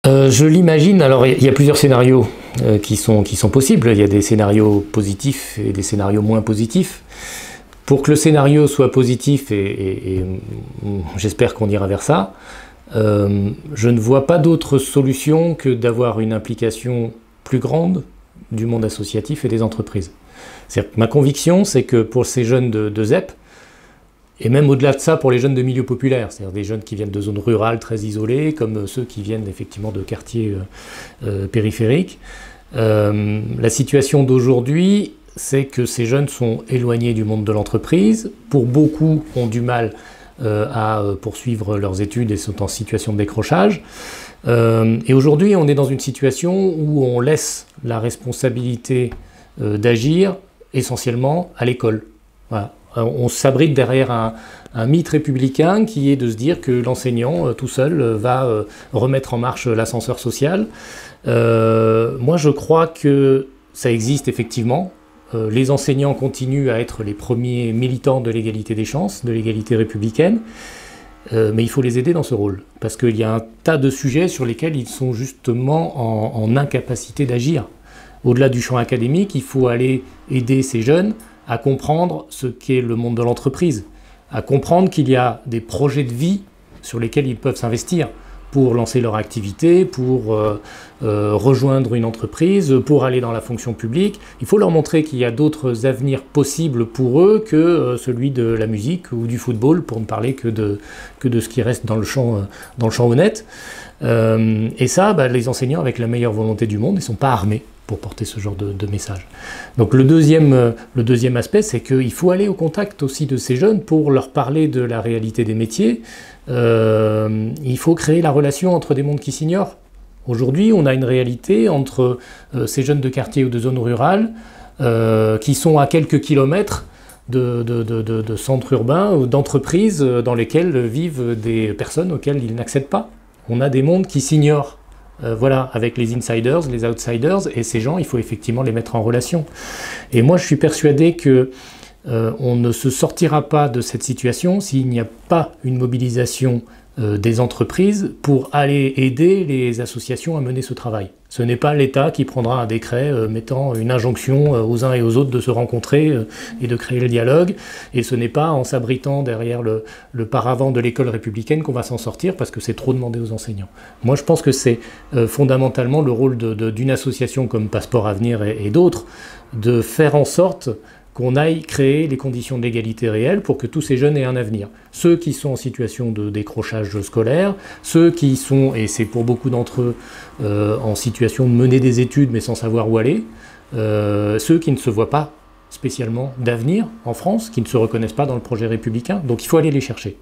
Je l'imagine. Alors, il y a plusieurs scénarios qui sont possibles. Il y a des scénarios positifs et des scénarios moins positifs. Pour que le scénario soit positif, et j'espère qu'on ira vers ça, je ne vois pas d'autre solution que d'avoir une implication plus grande du monde associatif et des entreprises. Ma conviction, c'est que pour ces jeunes de ZEP, et même au-delà de ça pour les jeunes de milieux populaires, c'est-à-dire des jeunes qui viennent de zones rurales très isolées, comme ceux qui viennent effectivement de quartiers périphériques, la situation d'aujourd'hui, c'est que ces jeunes sont éloignés du monde de l'entreprise. Pour beaucoup, ont du mal à poursuivre leurs études et sont en situation de décrochage. Et aujourd'hui, on est dans une situation où on laisse la responsabilité d'agir essentiellement à l'école. Voilà. On s'abrite derrière un mythe républicain qui est de se dire que l'enseignant tout seul va remettre en marche l'ascenseur social. Moi, je crois que ça existe effectivement. Les enseignants continuent à être les premiers militants de l'égalité des chances, de l'égalité républicaine, mais il faut les aider dans ce rôle, parce qu'il y a un tas de sujets sur lesquels ils sont justement en incapacité d'agir. Au-delà du champ académique, il faut aller aider ces jeunes à comprendre ce qu'est le monde de l'entreprise, à comprendre qu'il y a des projets de vie sur lesquels ils peuvent s'investir pour lancer leur activité, pour rejoindre une entreprise, pour aller dans la fonction publique. Il faut leur montrer qu'il y a d'autres avenirs possibles pour eux que celui de la musique ou du football, pour ne parler que de ce qui reste dans le champ honnête. Et ça, les enseignants, avec la meilleure volonté du monde, ne sont pas armés pour porter ce genre de message. Donc le deuxième aspect, c'est qu'il faut aller au contact aussi de ces jeunes pour leur parler de la réalité des métiers. Il faut créer la relation entre des mondes qui s'ignorent. Aujourd'hui, on a une réalité entre ces jeunes de quartier ou de zones rurales qui sont à quelques kilomètres de centres urbains ou d'entreprises dans lesquelles vivent des personnes auxquelles ils n'accèdent pas. On a des mondes qui s'ignorent. Voilà, avec les insiders, les outsiders, et ces gens, il faut effectivement les mettre en relation. Et moi, je suis persuadé que on ne se sortira pas de cette situation s'il n'y a pas une mobilisation des entreprises pour aller aider les associations à mener ce travail. Ce n'est pas l'État qui prendra un décret mettant une injonction aux uns et aux autres de se rencontrer et de créer le dialogue, et ce n'est pas en s'abritant derrière le paravent de l'école républicaine qu'on va s'en sortir, parce que c'est trop demandé aux enseignants. Moi, je pense que c'est fondamentalement le rôle d'une association comme Passeport Avenir et d'autres, de faire en sorte qu'on aille créer les conditions de l'égalité réelle pour que tous ces jeunes aient un avenir. Ceux qui sont en situation de décrochage scolaire, ceux qui sont, et c'est pour beaucoup d'entre eux, en situation de mener des études mais sans savoir où aller, ceux qui ne se voient pas spécialement d'avenir en France, qui ne se reconnaissent pas dans le projet républicain. Donc il faut aller les chercher.